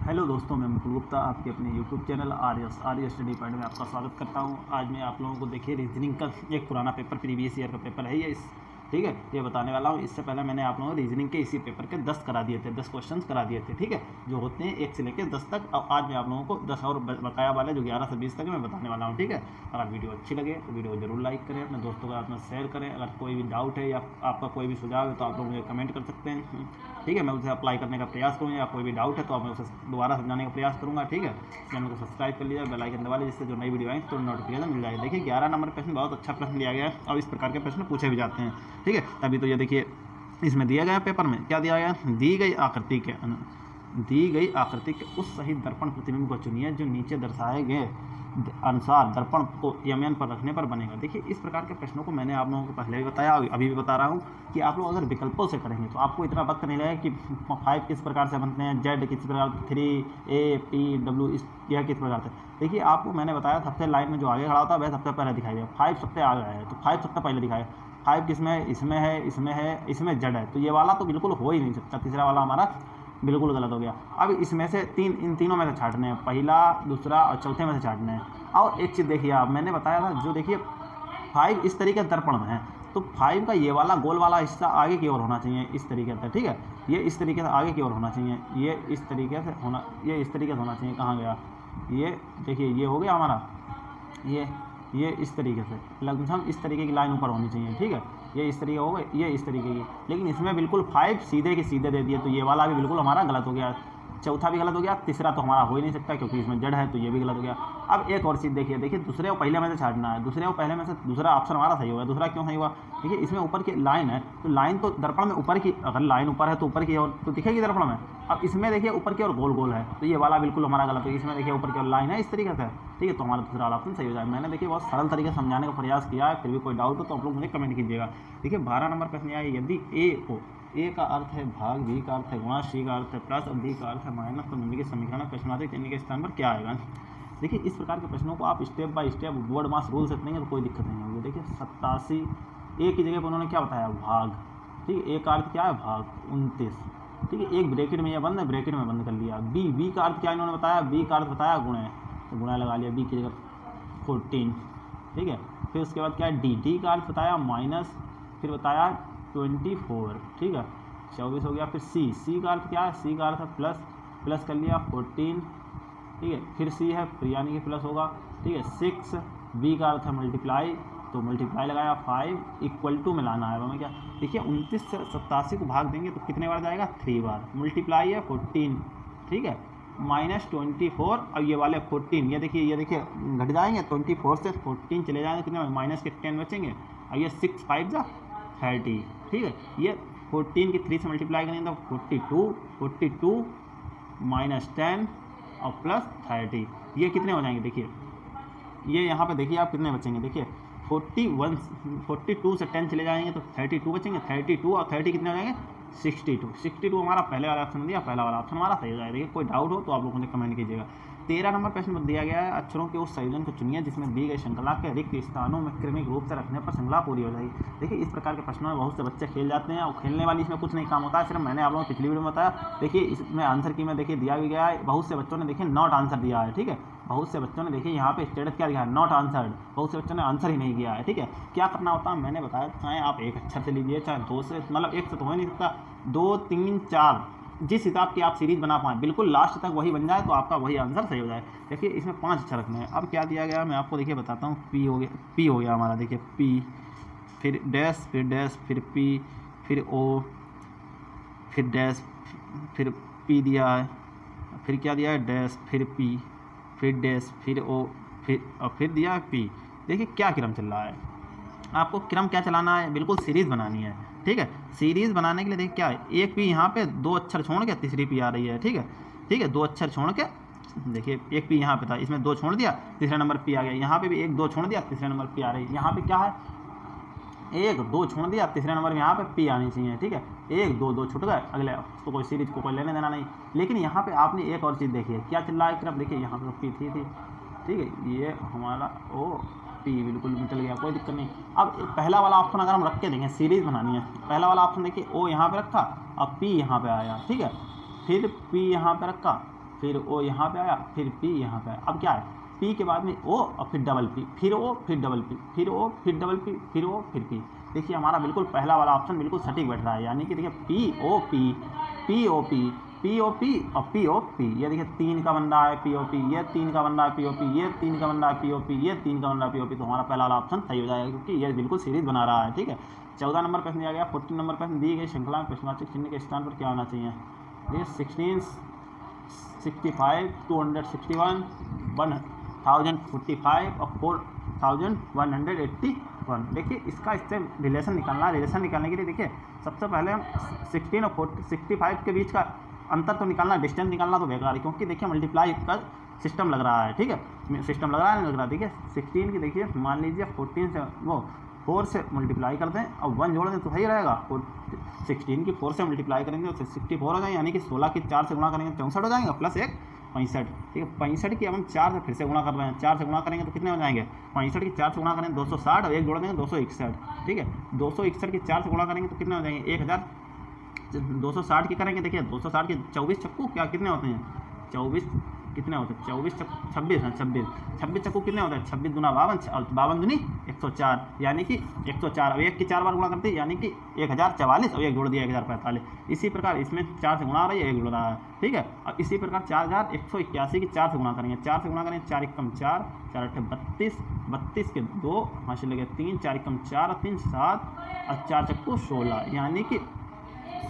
Hello दोस्तों, मैं मुकुल गुप्ता आपके अपने यूट्यूब चैनल आर्य स्टडी पॉइंट में आपका स्वागत करता हूं। आज मैं आप लोगों को देखिए रीजनिंग का एक पुराना पेपर, प्रीवियस ईयर का पेपर है ये ठीक है, ये बताने वाला हूँ। इससे पहले मैंने आप लोगों को रीजनिंग के इसी पेपर के 10 करा दिए थे, 10 क्वेश्चंस करा दिए थे, ठीक है, जो होते हैं 1 से लेकर 10 तक। अब आज मैं आप लोगों को 10 और बकाया वाले जो 11 से 20 तक मैं बताने वाला हूँ, ठीक है। अगर वीडियो अच्छी लगे तो वीडियो को जरूर लाइक करें, अपने दोस्तों के साथ में शेयर करें। अगर कोई भी डाउट है या आपका कोई भी सुझाव है तो आप लोग मुझे कमेंट कर सकते हैं, ठीक है। मैं उसे अप्लाई करने का प्रयास करूँगा, या कोई भी डाउट है तो मैं उसे दोबारा समझाने का प्रयास करूँगा, ठीक है। चैनल को सब्सक्राइब कर लीजिए, बेल आइकन दबा लीजिए, जिससे जो नई वीडियो आए तो नोटिफिकेशन मिल जाएगी। देखिए 11 नंबर प्रश्न बहुत अच्छा प्रश्न लिया गया है और इस प्रकार के प्रश्न पूछे भी जाते हैं, ठीक है। तभी तो ये देखिए इसमें दिया गया पेपर में क्या दिया गया, दी गई आकृति के उस सही दर्पण प्रतिबिंब को चुनिए जो नीचे दर्शाए गए अनुसार दर्पण को यमन पर रखने पर बनेगा। देखिए इस प्रकार के प्रश्नों को मैंने आप लोगों को पहले भी बताया, अभी भी बता रहा हूँ कि आप लोग अगर विकल्पों से करेंगे तो आपको इतना वक्त नहीं लगेगा कि 5 किस प्रकार से बनते हैं, जेड किस प्रकार, 3 ए पी डब्ल्यू यह किस प्रकार से। देखिए आपको मैंने बताया सबसे लाइन में जो आगे खड़ा होता है वह सबसे पहले दिखाई देगा, 5 सबसे आगे है तो 5 सबसे पहले दिखाएगा। 5 किसमें है, इसमें है, इसमें है, इसमें जेड है, तो ये वाला तो बिल्कुल हो ही नहीं सकता, तीसरा वाला हमारा बिल्कुल गलत हो गया। अब इसमें से इन तीनों में से छांटने हैं, पहला, दूसरा और चौथे में से छांटने हैं। और एक चीज़ देखिए, आप मैंने बताया था जो देखिए 5 इस तरीके से दर्पण में है तो 5 का ये वाला गोल वाला हिस्सा आगे की ओर होना चाहिए, इस तरीके से, ठीक है। ये इस तरीके से आगे की ओर होना चाहिए, ये इस तरीके से होना, ये इस तरीके से होना चाहिए। कहाँ गया ये, देखिए ये हो गया हमारा, ये इस तरीके से लगभग इस तरीके की लाइन ऊपर होनी चाहिए, ठीक है। ये इस तरीके हो गए, ये इस तरीके की, लेकिन इसमें बिल्कुल 5 सीधे के सीधे दे दिए तो ये वाला भी बिल्कुल हमारा गलत हो गया, चौथा भी गलत हो गया, तीसरा तो हमारा हो ही नहीं सकता क्योंकि इसमें जड़ है, तो ये भी गलत हो गया। अब एक और चीज़ देखिए, दूसरे और पहले में से छाटना है, दूसरे और पहले में से दूसरा ऑप्शन हमारा सही होगा। दूसरा क्यों सही हुआ, देखिए इसमें ऊपर की लाइन है तो लाइन तो दर्पण में ऊपर की, अगर लाइन ऊपर है तो ऊपर की ओर तो दिखेगी दर्पण में। अब इसमें देखिए ऊपर की ओर गोल गोल है तो ये वाला बिल्कुल हमारा गलत है। इसमें देखिए ऊपर की ओर लाइन है इस तरीके से, ठीक है, तो हमारा दूसरा वाला ऑप्शन सही हो जाए। मैंने देखिए बहुत सरल तरीके से समझाने का प्रयास किया है, फिर भी कोई डाउट हो तो आप लोग मुझे कमेंट कीजिएगा। देखिए 12 नंबर प्रश्न आया, यदि ए का अर्थ है भाग, बी का अर्थ है गुणा, सी का अर्थ है प्लस और डी का अर्थ है माइनस, तो निम्नलिखित समीकरण में प्रश्नार्थक चिन्ह के स्थान पर क्या आएगा। देखिए इस प्रकार के प्रश्नों को आप step by step word mass rule से करेंगे तो कोई दिक्कत नहीं होगी। देखिए 87 ए की जगह पर उन्होंने क्या बताया, भाग, ठीक है। ए का अर्थ क्या है, भाग, 29, ठीक है। एक ब्रैकेट में यह बंद है, ब्रैकेट में बंद कर लिया। बी का अर्थ क्या इन्होंने बताया, बी का अर्थ बताया गुणे, तो गुणा लगा लिया, बी की जगह 14, ठीक है। फिर उसके बाद क्या है, डी का अर्थ बताया माइनस, फिर बताया 24, ठीक है, 24 हो गया। फिर सी का अर्थ क्या है, सी का अर्थ है प्लस कर लिया 14, ठीक है। फिर सी है, फिर यानी कि प्लस होगा, ठीक है। 6, बी का अर्थ है मल्टीप्लाई, तो मल्टीप्लाई लगाया, 5 इक्वल टू में लाना है हमें क्या। देखिए 29 से 87 को भाग देंगे तो कितने बार जाएगा, 3 बार। मल्टीप्लाई है 14, ठीक है, माइनस 24 और ये वाले 14, ये देखिए घट जाएंगे, 24 से 14 चले जाएंगे, कितने माइनस के 10 बचेंगे। और ये 6 5 जा 30, ठीक है। ये 14 की 3 से मल्टीप्लाई करेंगे तो 42 माइनस 10 और प्लस 30, ये कितने हो जाएंगे। देखिए ये यहाँ पे देखिए आप कितने बचेंगे, देखिए 42 से 10 चले जाएंगे तो 32 बचेंगे, 32 और 30 कितने हो जाएंगे, 62 हमारा पहले वाला ऑप्शन दिया, पहला वाला ऑप्शन हमारा सही हो जाएगा। देखिए कोई डाउट हो तो आप लोग मुझे कमेंट कीजिएगा। 13 नंबर प्रश्न दिया गया है, अक्षरों के उस संयोजन को चुनिए जिसमें दी गई श्रृंखला के रिक्त स्थानों में क्रमिक रूप से रखने पर श्रृंखला पूरी हो जाएगी। देखिए इस प्रकार के प्रश्नों में बहुत से बच्चे खेल जाते हैं और खेलने वाली इसमें कुछ नहीं काम होता है, सिर्फ मैंने आप लोगों को पिछली वीडियो में बताया। देखिए इसमें आंसर की में देखिए दिया भी गया है, बहुत से बच्चों ने देखिए नॉट आंसर दिया है, ठीक है। बहुत से बच्चों ने देखिए यहाँ पे स्टेटस क्या दिया है, नॉट आंसर्ड, बहुत से बच्चों ने आंसर ही नहीं किया है, ठीक है। क्या करना होता है मैंने बताया, चाहे आप एक अक्षर से लीजिए, चाहे 2 से, मतलब 1 से तो हो नहीं सकता, 2 3 4 जिस हिसाब की आप सीरीज बना पाएँ, बिल्कुल लास्ट तक वही बन जाए तो आपका वही आंसर सही हो जाए। देखिए इसमें 5 अक्षर रखने हैं। अब क्या दिया गया मैं आपको देखिए बताता हूँ, पी हो गया हमारा, देखिए पी, फिर डैश, फिर पी, फिर ओ, फिर डैश, फिर पी दिया है, फिर क्या दिया है, डैश, फिर पी, फिर डैश, फिर ओ, फिर दिया है पी। देखिए क्या क्रम चल रहा है, आपको क्रम क्या चलाना है, बिल्कुल सीरीज़ बनानी है, ठीक है। सीरीज़ बनाने के लिए देखिए क्या है, एक पी यहाँ पे 2 अक्षर छोड़ के तीसरी पी आ रही है, ठीक है, 2 अक्षर छोड़ के, देखिए एक पी यहाँ पे था, इसमें 2 छोड़ दिया, तीसरा नंबर पी आ गया। यहाँ पे भी 1 2 छोड़ दिया, तीसरा नंबर पी आ रही है। यहाँ पे क्या है, 1 2 छोड़ दिया, तीसरे नंबर में यहाँ पे पी आनी चाहिए, ठीक है। 1 2 2 छूट गए, अगले तो कोई सीरीज को कोई लेने देना नहीं। लेकिन यहाँ पे आपने एक और चीज़ देखी है, क्या चल रहा है क्रम, देखिए यहाँ पे पी थी, ठीक है, ये हमारा ओ पी बिल्कुल निकल गया, कोई दिक्कत नहीं। अब पहला वाला ऑप्शन अगर हम रख के देखें, सीरीज़ बनानी है, पहला वाला ऑप्शन देखिए ओ यहाँ पे रखा, अब पी यहाँ पे आया, ठीक है, फिर पी यहाँ पे रखा, फिर ओ यहाँ पे आया, फिर पी यहाँ पे आया। अब क्या है, पी के बाद में ओ और फिर डबल पी, फिर ओ फिर डबल पी, फिर ओ फिर डबल पी, फिर ओ फिर पी। देखिए हमारा बिल्कुल पहला वाला ऑप्शन बिल्कुल सटीक बैठ रहा है, यानी कि देखिए P O P, P O P, P O P और पी ओ पी। ये देखिए 3 का बन रहा है पी ओ पी, ये 3 का बन रहा है पी ओ पी, ये 3 का बन रहा है पी ओ पी, ये 3 का बन रहा है पी ओ पी। तो हमारा पहला वाला ऑप्शन सही हो जाएगा, क्योंकि ये बिल्कुल सीरीज बना रहा है। ठीक है, 14 नंबर प्रश्न दिया गया। 14 नंबर प्रश्न, दी गई श्रृंखला में प्रश्नवाचक चिन्ह के स्थान पर क्या होना चाहिए। देखिए 1665, 261, 1045 और 4181। देखिए इसका इससे रिलेशन निकालना है। रिलेशन निकालने के लिए देखिए सबसे पहले हम 16 और 65 के बीच का अंतर तो निकालना, डिस्टेंस निकालना तो बेकार है, क्योंकि देखिए मल्टीप्लाई का सिस्टम लग रहा है। ठीक है, सिस्टम लग रहा है नहीं लग रहा। देखिए 16 की देखिए मान लीजिए 14 से वो 4 से मल्टीप्लाई कर दें और 1 जोड़ दें तो सही रहेगा। 16 की 4 से मल्टीप्लाई करेंगे तो 64 हो जाएंगे, यानी कि 16 की 4 से गुणा करेंगे 64 हो जाएंगे, प्लस 1 65। ठीक है, 65 की अब हम 4 से फिर से गुणा कर रहे हैं। 4 से गुणा करेंगे तो कितने हो जाएंगे, 65 की 4 से गुणा करेंगे 260 और 1 जोड़ देंगे 261। ठीक है, 261 की 4 से गुणा करेंगे तो कितने हो जाएंगे 1000। 260 की करेंगे, देखिए 260 के 24 चक्कू क्या कितने होते हैं, 24 कितने होते हैं, 24 चक्कू 26 हैं, 26 चक्कू कितने होते हैं, 26 दूना 52 और 52 दूनी 104, यानी कि 104। अब 1 की 4 बार गुणा करते हैं, यानी कि 1044 और 1 जोड़ दिया 1045। इसी प्रकार इसमें 4 से गुणा हो रही है, 1 जुड़ रहा है। ठीक है, अब इसी प्रकार 4181 की 4 से गुणा करेंगे, 4 से गुणा करेंगे 4 एकम 4, 4 अट्ठे 32, 32 के 2 हासिल लगे 3, 4 एकम 4 और 3 7 और 4 चक्कू 16, यानी कि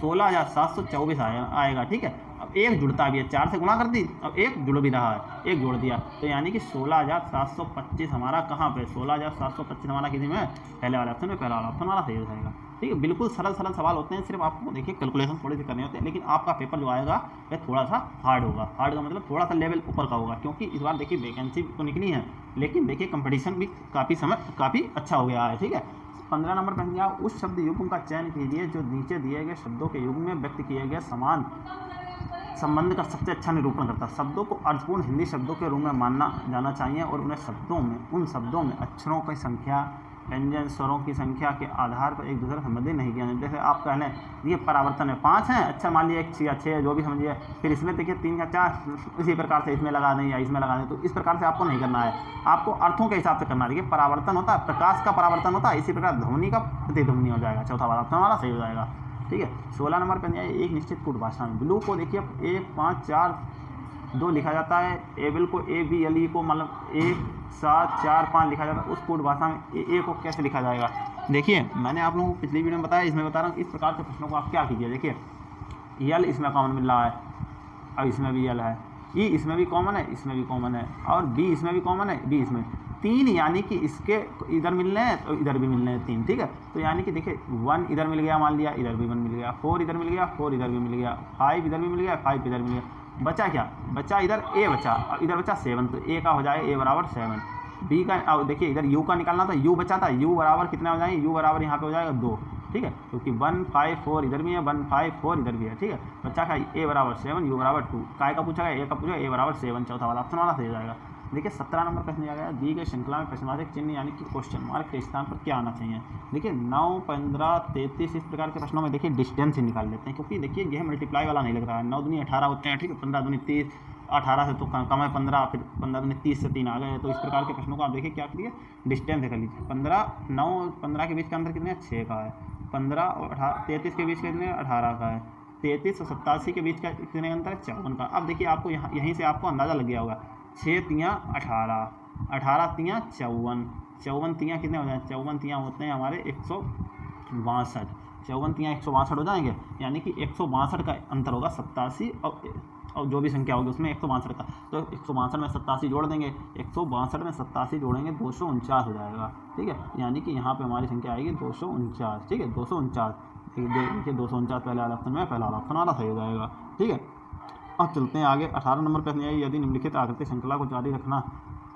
16,724 आएगा। ठीक है, अब 1 जुड़ता भी है, 4 से गुणा कर दी, अब 1 जुड़ भी रहा है, 1 जोड़ दिया, तो यानी कि 16,725 हमारा कहाँ पे, 16,725 हमारा किसी में पहले वाले ऑप्शन में, पहला वाला ऑप्शन हमारा सही हो जाएगा। ठीक है, बिल्कुल सरल सरल सवाल होते हैं, सिर्फ आपको देखिए कैलकुलेशन थोड़ी सी करनी होती है, लेकिन आपका पेपर जो आएगा वह थोड़ा सा हार्ड होगा। हार्ड का मतलब थोड़ा सा लेवल ऊपर का होगा, क्योंकि इस बार देखिए वैकेंसी तो निकली है, लेकिन देखिए कंपटीशन भी काफ़ी अच्छा हो गया है। ठीक है, 15 नंबर पर दिया, उस शब्द युग्म का चयन कीजिए जो नीचे दिए गए शब्दों के युग्म में व्यक्त किए गए समान संबंध का सबसे अच्छा निरूपण करता है। शब्दों को अर्थपूर्ण हिंदी शब्दों के रूप में माना जाना चाहिए और उन शब्दों में अक्षरों की संख्या, व्यंजन स्वरों की संख्या के आधार पर एक दूसरे से संबंधित नहीं किया जाए। जैसे आप कहने ये परावर्तन में 5 हैं, अच्छा मान लिया 1 या 6 जो भी समझिए, फिर इसमें देखिए 3 या 4 इसी प्रकार से इसमें लगा दें या इसमें लगा दें, तो इस प्रकार से आपको नहीं करना है, आपको अर्थों के हिसाब से करना है। देखिए परावर्तन होता है, प्रकाश का परावर्तन होता है, इसी प्रकार ध्वनि का प्रतिध्वनि हो जाएगा, चौथा वाला ऑप्शन हमारा सही हो जाएगा। ठीक है, 16 नंबर पर एक निश्चित कूट भाषा में ब्लू को देखिए 1 5 4 2 लिखा जाता है, एबल को ABLE को मतलब 1 7 4 5 लिखा जाता है। उस कोड भाषा में ए को कैसे लिखा जाएगा, देखिए मैंने आप लोगों को पिछली वीडियो में बताया, इसमें बता रहा हूँ। इस प्रकार के प्रश्नों को आप क्या कीजिए, देखिए यल इसमें कॉमन मिल रहा है, अब इसमें भी यल है, ई इसमें भी कॉमन है, इसमें भी कॉमन है, और बी इसमें भी कॉमन है, बी इसमें 3, यानी कि इसके इधर मिलने हैं तो इधर भी मिलने हैं 3। ठीक है, तो यानी कि देखिए 1 इधर मिल गया, मान लिया इधर भी 1 मिल गया, 4 इधर मिल गया, 4 इधर भी मिल गया, 5 इधर भी मिल गया, 5 इधर मिल गया, बचा क्या, बचा इधर ए बचा और इधर बचा 7, तो ए का हो जाए ए बराबर 7। बी का अब देखिए इधर यू का निकालना था, यू बचा था, यू बराबर कितना हो जाएगा, यू बराबर यहाँ पे हो जाएगा 2। ठीक है, क्योंकि 1 5 4 इधर भी है, 1 5 4 इधर भी है। ठीक है, बच्चा का ए बराबर 7, यू बराबर 2, काय का पूछा गया, ए का पूछा, ए बराबर 7, चौथा वाला ऑप्शन वाला सही हो जाएगा। देखिए 17 नंबर प्रश्न दिया गया, दी गई श्रृंखला में प्रश्नवाचक चिन्ह यानी कि क्वेश्चन मार्क के स्थान पर क्या आना चाहिए। देखिए 9 15 33 इस प्रकार के प्रश्नों में देखिए डिस्टेंस ही निकाल लेते हैं, क्योंकि देखिए यह मल्टीप्लाई वाला नहीं लग रहा है। 9 दूनी 18 होते हैं, ठीक है, 15 दूनी 30, 18 से तो कम है 15, फिर 15 दूनी 30 से 3 आ गए, तो इस प्रकार के प्रश्नों को आप देखिए क्या करिए, डिस्टेंस कर लीजिए। 9 15 के बीच का अंतर कितने 6 का है, 15 और 33 के बीच का कितने 18 का है, 33 और 87 के बीच का कितने अंतर है 54 का। अब देखिए आपको यहीं से आपको अंदाज़ा लग गया होगा, 6 तियाँ 18, 18 तियाँ 54, 54 तियाँ कितने हो जाए, 54 तियाँ होते हैं हमारे 162, 54 तियाँ 162 हो जाएंगे, यानी कि 162 का अंतर होगा 87 और जो भी संख्या होगी उसमें 162 का, तो 162 में 87 जोड़ देंगे, 162 में 87 जोड़ेंगे 249 हो जाएगा। ठीक है, यानी कि यहाँ पे हमारी संख्या आएगी 249। ठीक है, 249, देखिए 249 पहले वाला ऑप्शन में, पहला वाला ऑप्शन वाला सही हो जाएगा। ठीक है, अब चलते हैं आगे। 18 नंबर प्रश्न है, यदि निम्नलिखित आकृति श्रृंखला को जारी रखना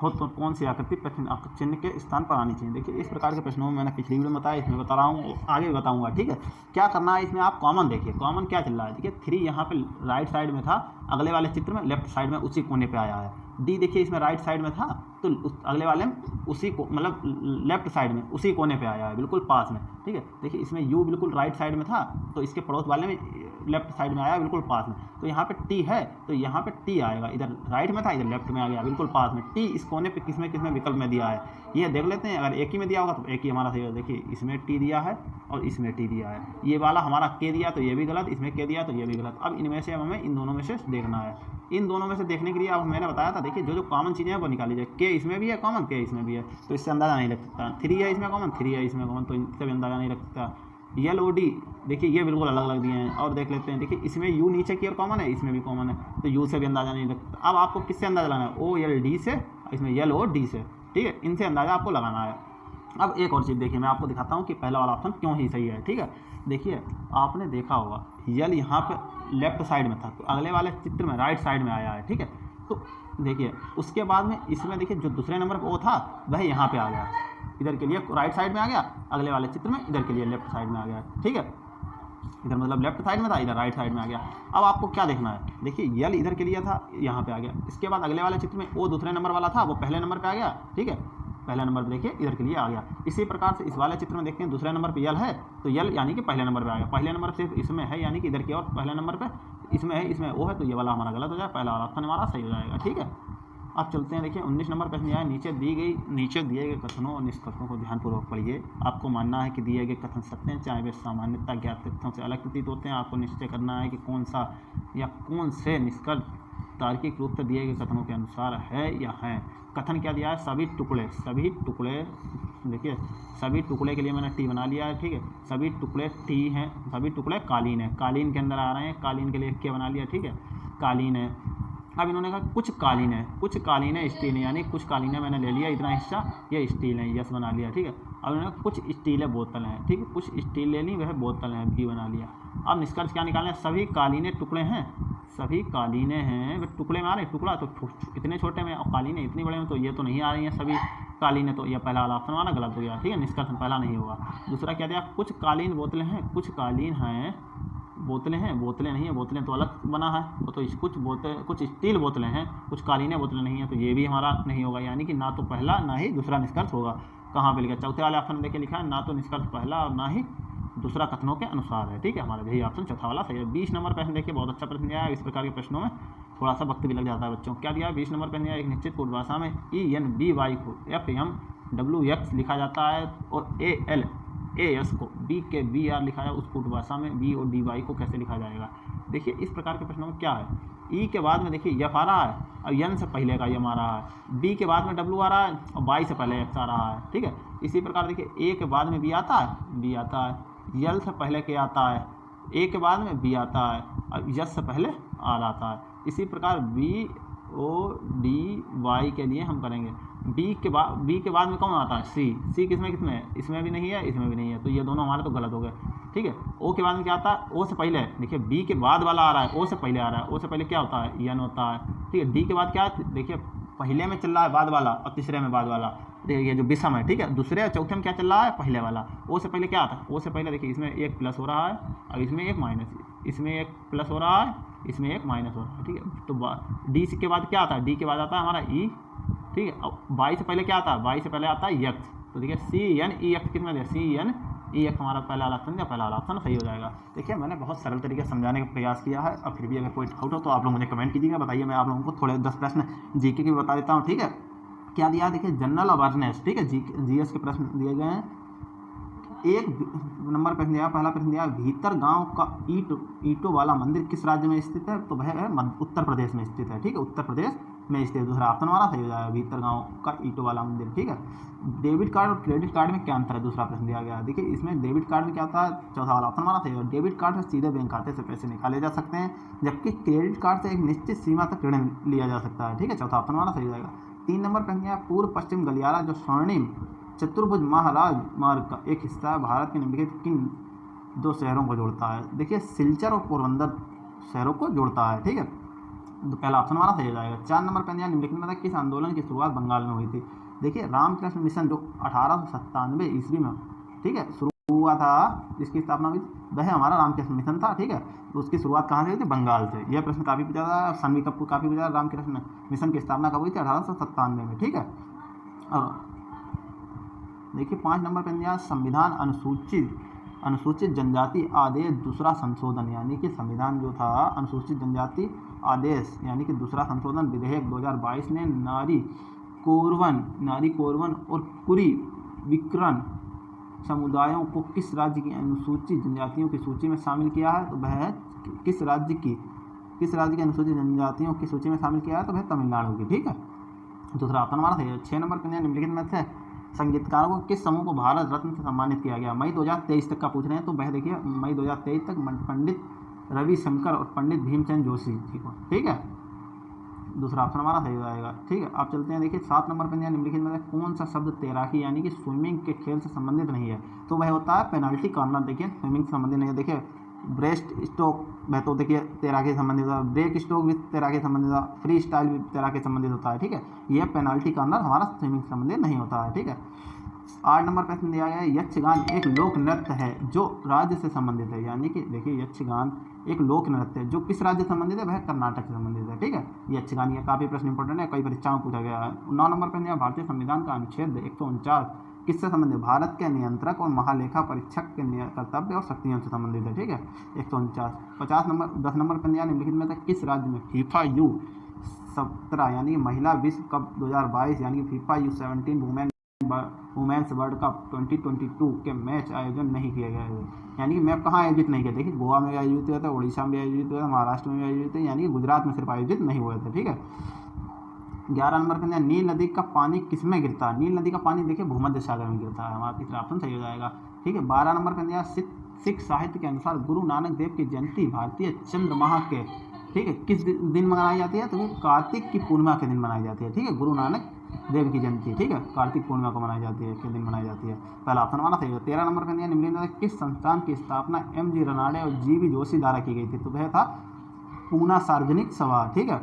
हो तो कौन सी आकृति प्रश्न चिन्ह के स्थान पर आनी चाहिए। देखिए इस प्रकार के प्रश्नों में मैंने पिछली वीडियो में बताया, इसमें बता रहा हूँ, आगे भी बताऊंगा। ठीक है, क्या करना है इसमें, आप कॉमन देखिए, कॉमन क्या चल रहा है। देखिए 3 यहाँ पे राइट साइड में था, अगले वाले चित्र में लेफ्ट साइड में उसी कोने पे आया है। डी देखिए इसमें राइट साइड में था, तो अगले वाले में उसी को मतलब लेफ्ट साइड में उसी कोने पे आया है, बिल्कुल पास में। ठीक है, देखिए इसमें यू बिल्कुल राइट साइड में था, तो इसके पड़ोस वाले में लेफ्ट साइड में आया बिल्कुल पास में, तो यहाँ पे टी है तो यहाँ पे टी आएगा, इधर राइट में था इधर लेफ्ट में आ गया बिल्कुल पास में। टी इस कोने पे किसमें विकल्प में दिया है ये देख लेते हैं। अगर एक ही में दिया होगा तो एक ही हमारा सही होगा। देखिए इसमें टी दिया है और इसमें टी दिया है, ये वाला हमारा के दिया तो ये भी गलत, इसमें के दिया तो ये भी गलत। अब इनमें से हमें इन दोनों में से देखना है। इन दोनों में से देखने के लिए अब मैंने बताया था, देखिए जो कॉमन चीज़ें हैं वो निकाल लीजिए। के इसमें भी है कॉमन, के इसमें भी है, तो इससे अंदाज़ा नहीं लग सकता। 3 है इसमें कॉमन, 3 है इसमें कॉमन, तो इससे भी अंदाज़ा नहीं लग सकता। यल ओ डी देखिए ये बिल्कुल अलग अलग दिए हैं। और देख लेते हैं, देखिए इसमें यू नीचे की ओर कॉमन है, इसमें भी कॉमन है, तो यू से भी अंदाज़ा नहीं लगता। अब आपको किससे अंदाज़ा लगाना है, ओ एल डी से, इसमें यल ओ डी से, ठीक है, इनसे अंदाज़ा आपको लगाना है। अब एक और चीज़ देखिए, मैं आपको दिखाता हूँ कि पहला वाला ऑप्शन क्यों ही सही है, ठीक है। देखिए आपने देखा होगा यल यहाँ पे लेफ्ट साइड में था, तो अगले वाले चित्र में राइट साइड में आया है, ठीक है। तो देखिए उसके बाद में इसमें देखिए जो दूसरे नंबर पर ओ था वह यहाँ पे आ गया, इधर के लिए राइट साइड में आ गया, अगले वाले चित्र में इधर के लिए लेफ्ट साइड में आ गया, ठीक है। इधर मतलब लेफ्ट साइड में था, इधर राइट साइड में आ गया। अब आपको क्या देखना है, देखिए यल इधर के लिए था, यहाँ पे आ गया। इसके बाद अगले वाले चित्र में ओ दूसरे नंबर वाला था, वो पहले नंबर पे आ गया, ठीक है, पहले नंबर पे देखिए इधर के लिए आ गया। इसी प्रकार से इस वाले चित्र में देखते हैं दूसरे नंबर पे यल है, तो यल यानी कि पहले नंबर पे आ गया। पहले नंबर सिर्फ इसमें है यानी कि इधर की और पहले नंबर पे इसमें है, इसमें ओ है, तो ये वाला हमारा गलत हो जाएगा, पहला वाला ऑप्शन हमारा सही हो जाएगा, ठीक है। अब चलते हैं, देखिए 19 नंबर प्रश्न आया। नीचे दिए गए कथनों और निष्कर्षों को ध्यानपूर्वक पढ़िए। आपको मानना है कि दिए गए कथन सत्य हैं, चाहे वे सामान्यतः ज्ञात तथ्यों से अलग प्रतीत होते हैं। आपको निश्चय करना है कि कौन सा या कौन से निष्कर्ष तार्किक रूप से दिए गए कथनों के अनुसार है या है। कथन क्या दिया है, सभी टुकड़े देखिए सभी टुकड़े के लिए मैंने टी बना लिया है, ठीक है। सभी टुकड़े टी हैं, सभी टुकड़े कालीन है, कालीन के अंदर आ रहे हैं, कालीन के लिए क्या बना लिया, ठीक है, कालीन है। अब इन्होंने कहा कुछ कालीन है स्टील है, यानी कुछ कालीन है मैंने ले लिया, इतना हिस्सा ये स्टील है, यस बना लिया, ठीक है। अब इन्होंने कुछ स्टील है बोतल हैं, ठीक है, कुछ स्टील ले ली, वह बोतल है, बी बना लिया। अब निष्कर्ष क्या निकालना है, सभी कालीने टुकड़े हैं, सभी कालीने हैं, वे टुकड़े में आ रहे हैं, टुकड़ा तो इतने छोटे में और कालीने इतनी बड़े में, तो ये तो नहीं आ रही हैं सभी कालीने, तो ये पहला वाला ऑप्शन हमारा गलत हो गया, ठीक है, निष्कर्ष पहला नहीं होगा। दूसरा क्या दिया, कुछ कालीन बोतलें हैं, कुछ कालीन हैं बोतलें हैं, बोतलें नहीं है, बोतलें तो अलग बना है, वो तो कुछ स्टील बोतलें हैं, कुछ कालीने बोतलें नहीं है, तो ये भी हमारा नहीं होगा, यानी कि ना तो पहला ना ही दूसरा निष्कर्ष होगा। कहाँ पे लिखा, चौथे वाले ऑप्शन में देखिए लिखा है ना तो निष्कर्ष पहला और ना ही दूसरा कथनों के अनुसार है, ठीक है, हमारा यही ऑप्शन चौथा वाला सही है। 20 नंबर प्रश्न देखिए, बहुत अच्छा प्रश्न दिया है। इस प्रकार के प्रश्नों में थोड़ा सा वक्त भी लग जाता है बच्चों। क्या दिया है, 20 नंबर प्रश्न दिया है, एक निश्चित कोड भाषा में ENBY को FMWX लिखा जाता है और ALAS को BKBR लिखा जाए, उस कोड भाषा में B और DY को कैसे लिखा जाएगा। देखिए इस प्रकार के प्रश्नों में क्या है, ई के बाद में देखिए एफ आ रहा है और एन से पहले का यम आ रहा है, बी के बाद में डब्ल्यू आ रहा है और वाई से पहले एक्स आ रहा है, ठीक है। इसी प्रकार देखिए ए के बाद में बी आता है, बी आता है, यल से पहले के आता है, ए के बाद में बी आता है और यस से पहले आर आता है। इसी प्रकार बी ओ डी वाई के लिए हम करेंगे, बी के बाद में कौन आता है, सी किसमें है, इसमें भी नहीं है, इसमें भी नहीं है, तो ये दोनों हमारे तो गलत हो गए, ठीक है। ओ के बाद में क्या आता है, ओ से पहले, देखिए बी के बाद वाला आ रहा है, ओ से पहले आ रहा है, ओ से पहले क्या होता है, एन होता है, ठीक है। डी के बाद क्या, देखिए पहले में चल रहा है बाद वाला और तीसरे में बाद वाला, देखिए जो विषम है, ठीक है। दूसरे और चौथे में क्या चल रहा है, पहले वाला। ओ से पहले क्या आता है, ओ से पहले देखिए इसमें एक प्लस हो रहा है और इसमें एक माइनस, इसमें एक प्लस हो रहा है, इसमें एक माइनस हो रहा है, ठीक है। तो डी के बाद क्या आता है, डी के बाद आता है हमारा ई, ठीक है। और वाई से पहले क्या आता है, वाई से पहले आता है एक्स, तो देखिए CNEX कितना दिया, CNEX हमारा पहला वाला ऑप्शन या पहला वाला ऑप्शन सही हो जाएगा। देखिए मैंने बहुत सरल तरीके से समझाने का प्रयास किया है, और फिर भी अगर कोई डाउट हो तो आप लोग मुझे कमेंट कीजिएगा, बताइए। मैं आप लोगों को थोड़े 10 प्रश्न जीके के भी बता देता हूँ, ठीक है। क्या दिया, देखिए जनरल अवेयरनेस, ठीक है, GS के प्रश्न दिए गए हैं। एक नंबर प्रश्न दिया, पहला प्रश्न दिया, भीतर गांव का ईंटों वाला मंदिर किस राज्य में स्थित है, तो वह है उत्तर प्रदेश में स्थित है, ठीक है, उत्तर प्रदेश में स्थित। दूसरा ऑप्शन हमारा सही हो जाएगा, भीतर गांव का ईंटों वाला मंदिर, ठीक है। डेबिट कार्ड और क्रेडिट कार्ड में क्या अंतर है, दूसरा प्रश्न दिया गया है। देखिए इसमें डेबिट कार्ड में क्या होता है, चौथा वाला ऑप्शन हमारा सही है। डेबिट कार्ड से सीधे बैंक खाते से पैसे निकाले जा सकते हैं, जबकि क्रेडिट कार्ड से एक निश्चित सीमा तक ऋण लिया जा सकता है, ठीक है, चौथा ऑप्शन हमारा सही हो जाएगा। 3 नंबर प्रश्न दिया, पूर्व पश्चिम गलियारा जो स्वर्णिम चतुर्भुज महाराज मार्ग का एक हिस्सा है, भारत के निम्नलिखित किन 2 शहरों को जोड़ता है। देखिए सिलचर और पोरबंदर शहरों को जोड़ता है, ठीक है, तो पहला ऑप्शन हमारा सही हो जाएगा। 4 नंबर पर निम्नलिखित में किस आंदोलन की शुरुआत बंगाल में हुई थी। देखिए रामकृष्ण मिशन जो 1897 ईस्वी में, ठीक है, शुरू हुआ था, जिसकी स्थापना हुई वह हमारा रामकृष्ण मिशन था, ठीक है। तो उसकी शुरुआत कहाँ से हुई थी, बंगाल से। यह प्रश्न काफ़ी पूछा था, सनवी कप को काफ़ी पूछा, रामकृष्ण मिशन की स्थापना कब हुई थी, 1897 में, ठीक है। और देखिए 5 नंबर पर दिया, संविधान अनुसूची अनुसूचित जनजाति आदेश दूसरा संशोधन, यानी कि संविधान जो था अनुसूचित जनजाति आदेश यानी कि दूसरा संशोधन विधेयक 2022 ने नारी कोरवन और कुरी विकर्ण समुदायों को किस राज्य की अनुसूचित जनजातियों की सूची में शामिल किया है? तो वह किस राज्य की अनुसूचित जनजातियों की सूची में शामिल किया है? तो वह तमिलनाडु की। ठीक है, दूसरा ऑप्शन हमारा सही है। 6 नंबर पे निम्नलिखित में से संगीतकारों को किस समूह को भारत रत्न से सम्मानित किया गया? मई 2023 तक का पूछ रहे हैं, तो वह देखिए मई 2023 तक पंडित रविशंकर और पंडित भीमचंद जोशी जी को। ठीक है, दूसरा ऑप्शन हमारा सही हो जाएगा। ठीक है, आप चलते हैं। देखिए 7 नंबर पर निम्नलिखित में कौन सा शब्द तैराकी यानी कि स्विमिंग के खेल से संबंधित नहीं है? तो वह होता है पेनाल्टी कॉर्नर। देखिए स्विमिंग से संबंधित नहीं है। देखिए ब्रेस्ट स्ट्रोक वह तो देखिए तैराकी से संबंधित होता है, ब्रेक स्ट्रोक भी तैराकी से संबंधित होता है, फ्री स्टाइल भी तैराकी से संबंधित होता है। ठीक है, यह पेनाल्टी कॉर्नर हमारा स्विमिंग से संबंधित नहीं होता है। ठीक है, 8 नंबर प्रश्न दिया गया है यक्षगान एक लोक नृत्य है जो राज्य से संबंधित है, यानी कि देखिए यक्षगान एक लोक नृत्य है जो किस राज्य से संबंधित है? वह कर्नाटक से संबंधित है। ठीक है, यक्षगान ये काफ़ी प्रश्न इंपॉर्टेंट है, कई परीक्षाओं में पूछा गया है। 9 नंबर पर दिया भारतीय संविधान का अनुच्छेद 149 किससे संबंधित? भारत के नियंत्रक और महालेखा परीक्षक के कर्तव्य और शक्तियों से संबंधित है। ठीक है, 149। 10 नंबर पर दिया निम्नलिखित में से किस राज्य में फीफा U17 यानी महिला विश्व कप 2022 यानी कि FIFA U17 women's world cup 2022 के मैच आयोजन नहीं किया गया है? यानी कि मैच कहाँ आयोजित नहीं किया? देखिए गोवा में भी आयोजित हुआ था, उड़ीसा में भी आयोजित हुआ था, महाराष्ट्र में भी आयोजित हुआ, यानी कि गुजरात में सिर्फ आयोजित नहीं हुए थे। ठीक है, 11 नंबर पर नील नदी का पानी किसमें गिरता है? नील नदी का पानी देखिए भूमध्य सागर में गिरता है। हमारा तीसरा ऑप्शन सही हो जाएगा। ठीक है, 12 नंबर पर सिख साहित्य के अनुसार गुरु नानक देव की जयंती भारतीय चंद्र माह के ठीक है किस दिन मनाई जाती है? तो वो कार्तिक की पूर्णिमा के दिन मनाई जाती है। ठीक है, गुरु नानक देव की जयंती ठीक है कार्तिक पूर्णिमा को मनाई जाती है, के दिन मनाई जाती है। पहला ऑप्शन हमारा सही है। 13 नंबर पर निम्नलिखित में किस संस्थान की स्थापना MG रनाडे और GV जोशी द्वारा की गई थी? तो वह था पूना सार्वजनिक सभा। ठीक है,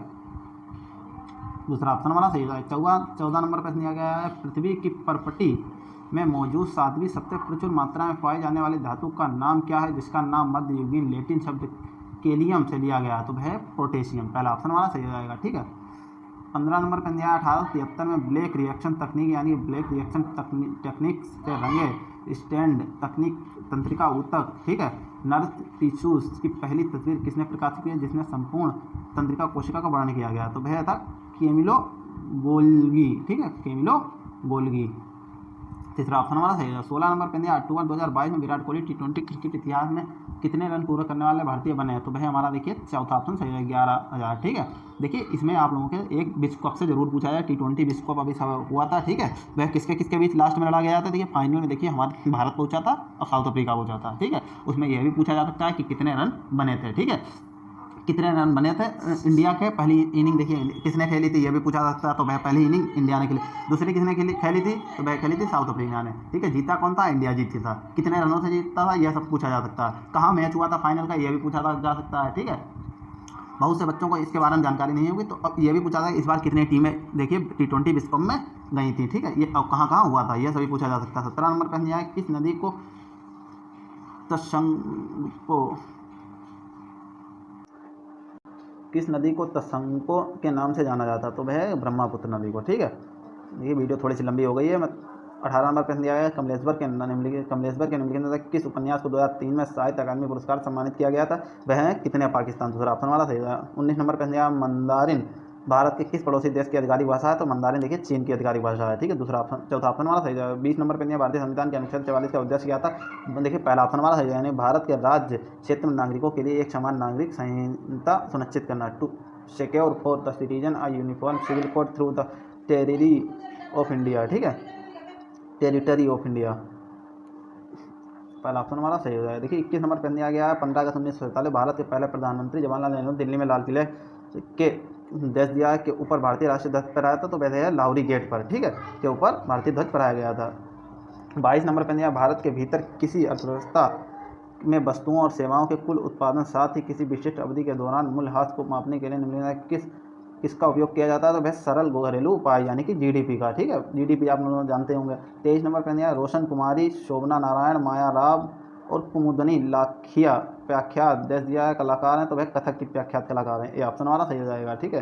दूसरा ऑप्शन हमारा सही है। 14 नंबर पर दिया गया है पृथ्वी की परपटी में मौजूद 7वीं सबसे प्रचुर मात्रा में पाई जाने वाली धातु का नाम क्या है जिसका नाम मध्ययुगीन लैटिन शब्द केलियम से लिया गया? तो वह पोटेशियम। पहला ऑप्शन हमारा सही हो जाएगा। ठीक है, 15 नंबर पर दिया 1873 में ब्लैक रिएक्शन तकनीक यानी ब्लैक रिएक्शन टेक्निक से रंगे स्टैंड तकनीक तंत्रिका ऊतक ठीक है नर्व टिश्यूज की पहली तस्वीर किसने प्रकाशित की है जिसमें संपूर्ण तंत्रिका कोशिका का वर्णन किया गया? तो वह था कैमिलो गोल्गी। ठीक है, कैमिलो गोल्गी। तीसरा ऑप्शन हमारा सही है। 16 नंबर पर अक्टूबर 2022 में विराट कोहली T20 क्रिकेट इतिहास में कितने रन पूरा करने वाले भारतीय बने हैं? तो वह हमारा देखिए चौथा ऑप्शन सही है 11,000। ठीक है, देखिए इसमें आप लोगों के एक विश्व कप से जरूर पूछा जाए। T20 विश्व कप अभी हुआ था। ठीक है, वह किसके बीच लास्ट में लड़ा गया था? देखिए फाइनल में देखिए हमारा भारत पहुंचा था और साउथ अफ्रीका पहुंचा था। ठीक है, उसमें यह भी पूछा जा सकता है कि कितने रन बने थे। ठीक है, कितने रन बने थे इंडिया के? पहली इनिंग देखिए किसने खेली थी, यह भी पूछा जा सकता है। तो वह पहली इनिंग इंडिया ने खेली। दूसरी किसने खेली थी? तो वह खेली थी साउथ अफ्रीका ने। ठीक है, जीता कौन था? इंडिया जीती था। कितने रनों से जीतता था? यह सब पूछा जा सकता है। कहाँ मैच हुआ था फाइनल का? यह भी पूछा जा सकता है। ठीक है, बहुत से बच्चों को इसके बारे में जानकारी नहीं होगी, तो अब यह भी पूछा जाए इस बार कितनी टीमें देखिए T20 विश्व कप में गई थी। ठीक है, ये अब कहाँ हुआ था यह सभी पूछा जा सकता है। 17 नंबर पर है किस नदी को तसंको के नाम से जाना जाता? तो वह ब्रह्मपुत्र नदी को। ठीक है, ये वीडियो थोड़ी सी लंबी हो गई है। मैं 18 नंबर पर दिया गया कमलेश्वर के निम्नलिखित किस उपन्यास को 2003 में साहित्य अकादमी पुरस्कार सम्मानित किया गया था? वह है कितने पाकिस्तान। दूसरा ऑप्शन वाला सही है। 19 नंबर पर दिया मंदारिन भारत के किस पड़ोसी देश की अधिकारी भाषा है? तो मंदारिन देखिए चीन की अधिकारी भाषा है। ठीक है, दूसरा ऑप्शन चौथा ऑप्शन वाला सही है। 20 नंबर पर दिया भारतीय संविधान के अनुच्छेद 44 का उद्देश्य क्या था? देखिए पहला ऑप्शन वाला सही है, यानी भारत के राज्य क्षेत्र में नागरिकों के लिए एक समान नागरिक संहिता सुनिश्चित करना। To secure for the citizen a uniform civil code through the territory of India. ठीक है, टेरिटरी ऑफ इंडिया। पहला ऑप्शन हमारा सही हो जाएगा। देखिए 21 नंबर पर दिया गया है 15 अगस्त 1947 भारत के पहले प्रधानमंत्री जवाहरलाल नेहरू दिल्ली में लाल किले के देश दिया के ऊपर भारतीय राष्ट्रीय ध्वज फहराया था? तो वैसे है लाहौरी गेट पर। ठीक है, के ऊपर भारतीय ध्वज फहराया गया था। 22 नंबर पर दिया भारत के भीतर किसी अर्थव्यवस्था में वस्तुओं और सेवाओं के कुल उत्पादन साथ ही किसी विशिष्ट अवधि के दौरान मूल्यह्रास को मापने के लिए निम्नलिखित किसका उपयोग किया जाता है? तो वह सरल घरेलू उपाय यानी कि GDP का। ठीक है, GDP आप लोग जानते होंगे। 23 नंबर पर दिया रोशन कुमारी, शोभना नारायण, माया राव और कुमुदनी लाखिया प्रख्यात देश दिया कलाकार हैं? तो वह कथक की प्रख्यात कलाकार हैं। ये ऑप्शन हमारा सही हो जाएगा। ठीक है,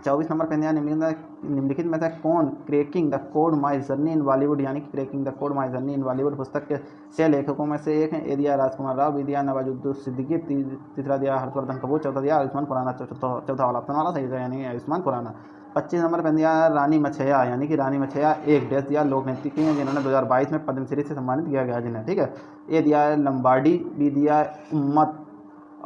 24 नंबर पे दिया निम्नलिखित में से कौन cracking the code my journey in Bollywood यानी कि cracking the code my journey in Bollywood पुस्तक के 6 लेखकों में से एक हैं। ए दिया राजकुमार राव, बी दिया नवाजुद्दीन सिद्दीकी, तीसरा दिया हर्षवर्धन कपूर, चौथा दिया आयुष्मान खुराना। चौथा वाला ऑप्शन वाला सही है यानी आयुष्मान खुराना। 25 नंबर पर दिया रानी मछैया यानी कि रानी मछैया एक डेस्क दिया लोक नृत्यकी हैं जिन्होंने 2022 में पद्मश्री से सम्मानित किया गया जिन्हें, ठीक है। ए दिया है लम्बाडी, बी दिया है उम्मत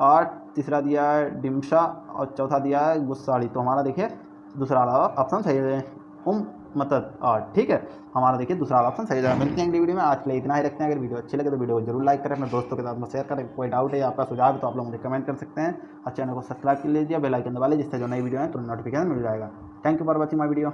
आर्ट, तीसरा दिया है डिम्शा और चौथा दिया है गुस्साड़ी। तो हमारा देखिए दूसरा वाला ऑप्शन सही है मदद आर्ट, ठीक है। हमारा देखिए दूसरा वाला ऑप्शन सही है। मिलते हैं अगली वीडियो में, आज के लिए इतना ही रखते हैं। अगर वीडियो अच्छी लगे तो वीडियो को जरूर लाइक करें, अपने दोस्तों के साथ में शेयर करें। कोई डाउट है या आपका सुझाव है तो आप लोग मुझे कमेंट कर सकते हैं और चैनल को सब्सक्राइब कर लीजिए, बेल आइकन दबा लीजिए जिससे जो नई वीडियो है तुरंत नोटिफिकेशन मिल जाएगा। Thank you for watching my video.